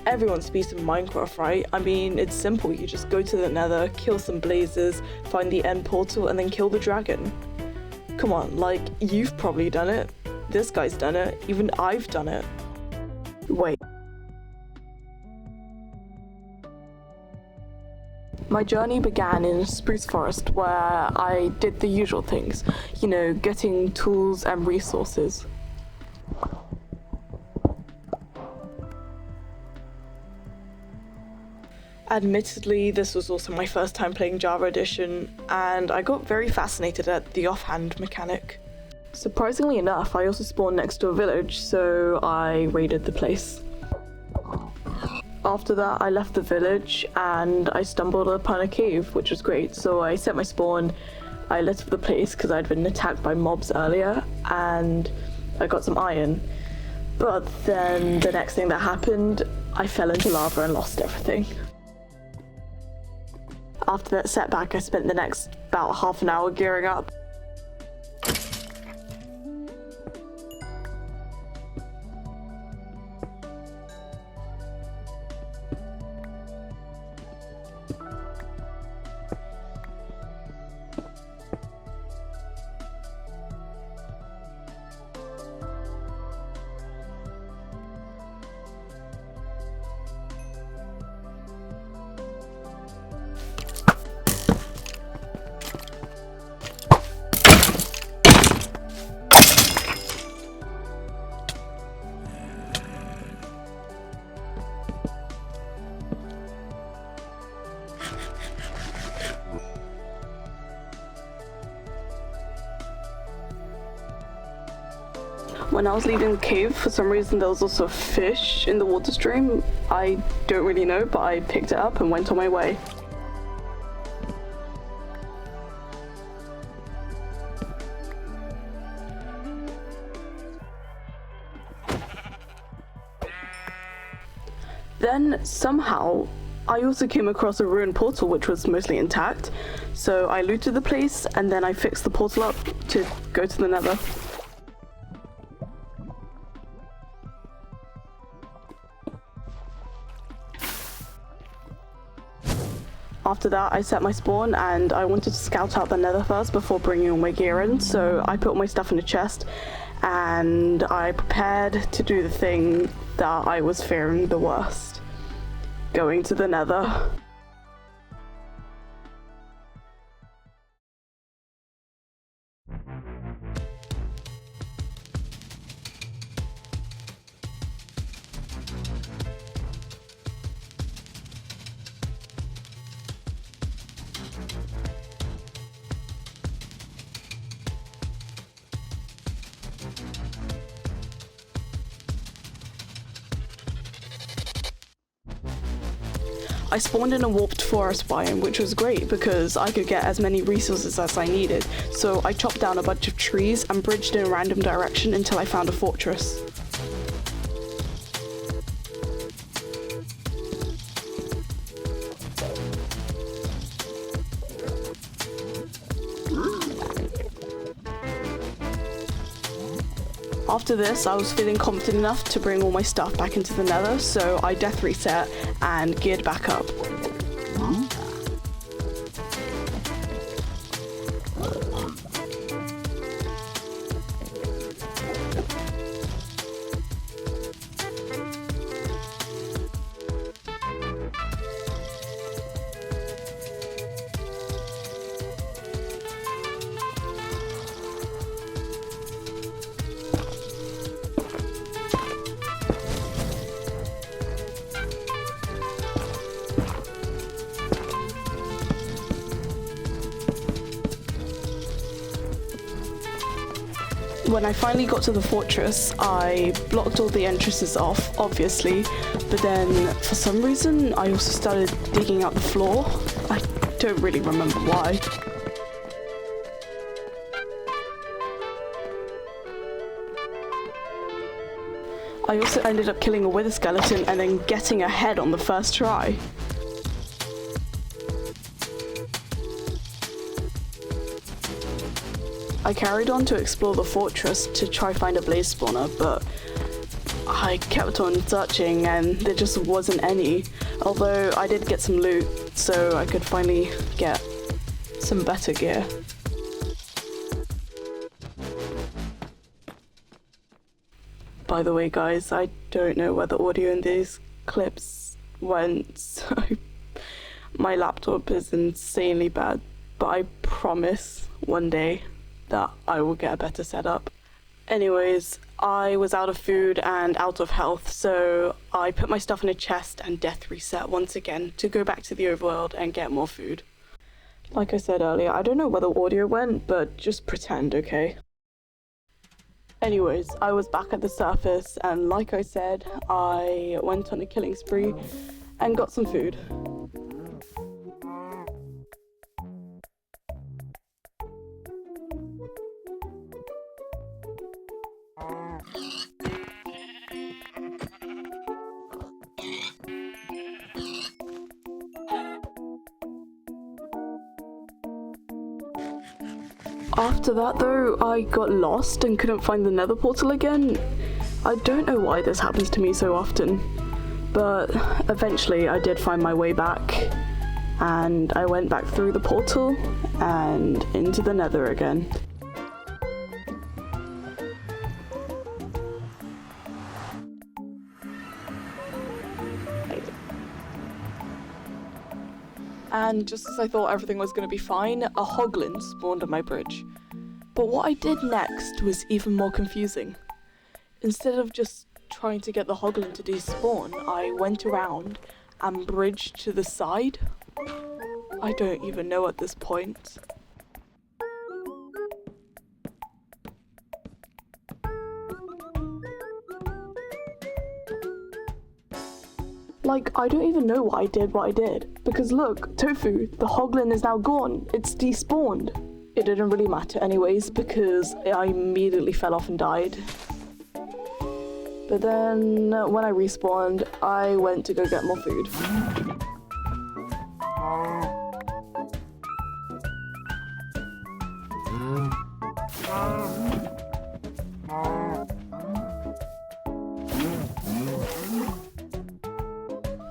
everyone's speaks in Minecraft, right? I mean, it's simple. You just go to the Nether, kill some blazes, find the end portal, and then kill the dragon. Come on, like, you've probably done it. This guy's done it. Even I've done it. Wait. My journey began in Spruce Forest, where I did the usual things, you know, getting tools and resources. Admittedly, this was also my first time playing Java Edition, and I got very fascinated at the offhand mechanic. Surprisingly enough, I also spawned next to a village, so I raided the place. After that, I left the village and I stumbled upon a cave, which was great. So I set my spawn, I lit up the place because I'd been attacked by mobs earlier, and I got some iron. But then the next thing that happened, I fell into lava and lost everything. After that setback, I spent the next about half an hour gearing up. When I was leaving the cave, for some reason there was also a fish in the water stream. I don't really know, but I picked it up and went on my way. Then, somehow, I also came across a ruined portal which was mostly intact. So I looted the place and then I fixed the portal up to go to the Nether. After that, I set my spawn and I wanted to scout out the Nether first before bringing all my gear in, so I put my stuff in a chest and I prepared to do the thing that I was fearing the worst: going to the Nether. I spawned in a warped forest biome, which was great because I could get as many resources as I needed, so I chopped down a bunch of trees and bridged in a random direction until I found a fortress. After this, I was feeling confident enough to bring all my stuff back into the Nether, so I death reset and geared back up. When I finally got to the fortress, I blocked all the entrances off, obviously, but then for some reason I also started digging out the floor. I don't really remember why. I also ended up killing a wither skeleton and then getting a head on the first try. I carried on to explore the fortress to try find a blaze spawner, but I kept on searching and there just wasn't any. Although I did get some loot, so I could finally get some better gear. By the way, guys, I don't know where the audio in these clips went, so my laptop is insanely bad, but I promise one day that I will get a better setup. Anyways, I was out of food and out of health, so I put my stuff in a chest and death reset once again to go back to the overworld and get more food. Like I said earlier, I don't know where the audio went, but just pretend, okay? Anyways, I was back at the surface, and like I said, I went on a killing spree and got some food. After that though, I got lost and couldn't find the nether portal again. I don't know why this happens to me so often, but eventually I did find my way back, and I went back through the portal and into the nether again. And just as I thought everything was going to be fine, a hoglin spawned on my bridge. But what I did next was even more confusing. Instead of just trying to get the hoglin to despawn, I went around and bridged to the side. I don't even know at this point. Like, I don't even know why I did what I did. Because look, Tofu, the hoglin is now gone. It's despawned. It didn't really matter anyways, because I immediately fell off and died. But then, when I respawned, I went to go get more food.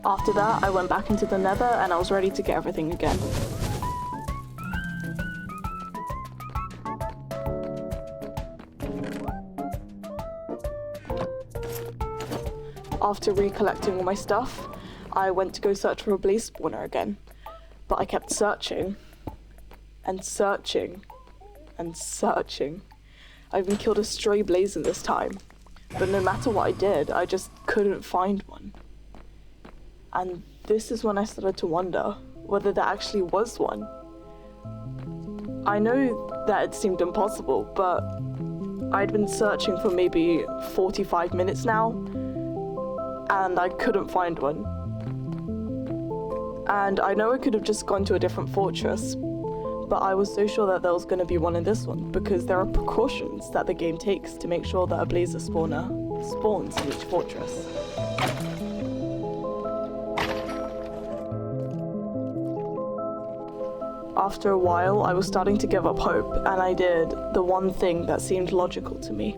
After that, I went back into the nether and I was ready to get everything again. After recollecting all my stuff, I went to go search for a blaze spawner again. But I kept searching, and searching, and searching. I even killed a stray blazer this time. But no matter what I did, I just couldn't find one. And this is when I started to wonder whether there actually was one. I know that it seemed impossible, but I'd been searching for maybe 45 minutes now, and I couldn't find one. And I know I could have just gone to a different fortress, but I was so sure that there was going to be one in this one, because there are precautions that the game takes to make sure that a blazer spawner spawns in each fortress. After a while, I was starting to give up hope, and I did the one thing that seemed logical to me.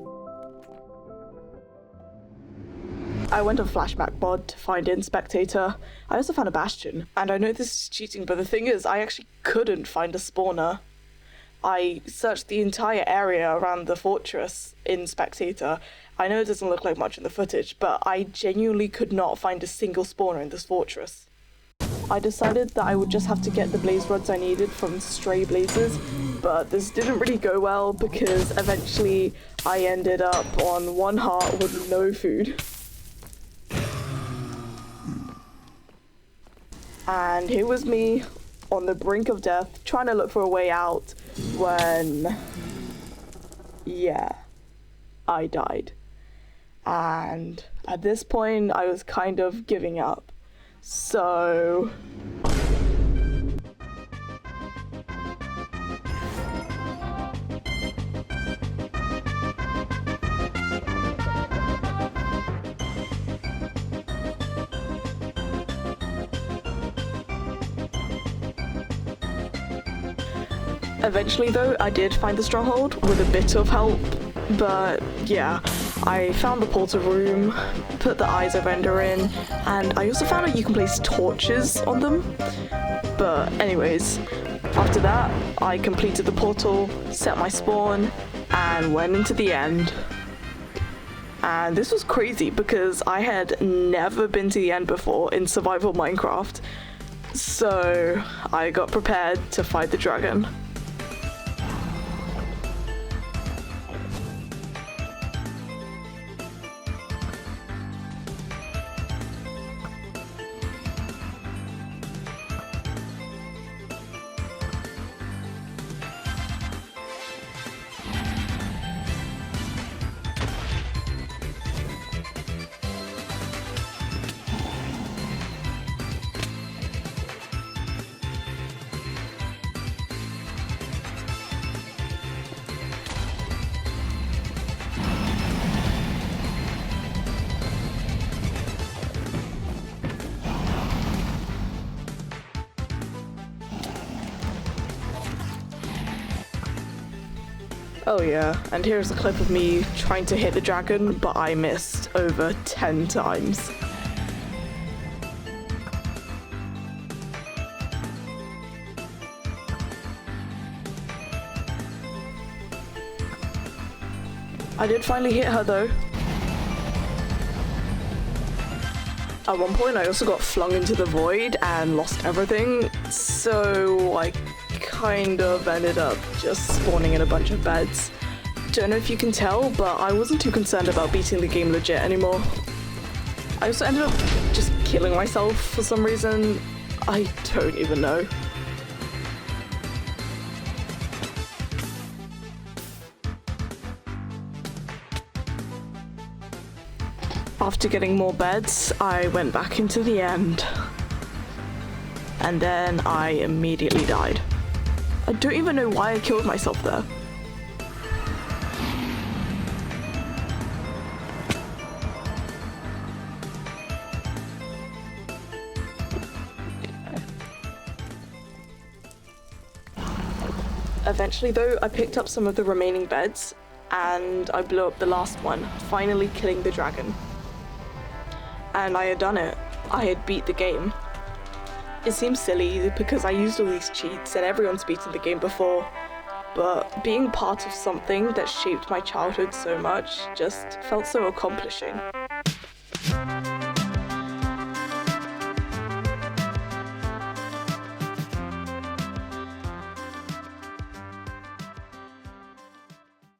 I went on Flashback Mod to find In Spectator. I also found a Bastion, and I know this is cheating, but the thing is, I actually couldn't find a spawner. I searched the entire area around the fortress in Spectator. I know it doesn't look like much in the footage, but I genuinely could not find a single spawner in this fortress. I decided that I would just have to get the blaze rods I needed from stray blazes, but this didn't really go well because eventually I ended up on 1 heart with no food. And here was me on the brink of death, trying to look for a way out when, yeah, I died. And at this point, I was kind of giving up. So eventually though, I did find the stronghold with a bit of help, but yeah, I found the portal room, put the eyes of Ender in, and I also found out you can place torches on them. But anyways, after that, I completed the portal, set my spawn, and went into the end. And this was crazy because I had never been to the end before in survival Minecraft. So I got prepared to fight the dragon. Oh yeah, and here's a clip of me trying to hit the dragon, but I missed over 10 times. I did finally hit her though. At one point I also got flung into the void and lost everything, so I kind of ended up just spawning in a bunch of beds. Don't know if you can tell, but I wasn't too concerned about beating the game legit anymore. I also ended up just killing myself for some reason. I don't even know. After getting more beds, I went back into the end. And then I immediately died. I don't even know why I killed myself there. Eventually though, I picked up some of the remaining beds and I blew up the last one, finally killing the dragon. And I had done it. I had beat the game. It seems silly because I used all these cheats and everyone's beaten the game before, but being part of something that shaped my childhood so much just felt so accomplishing.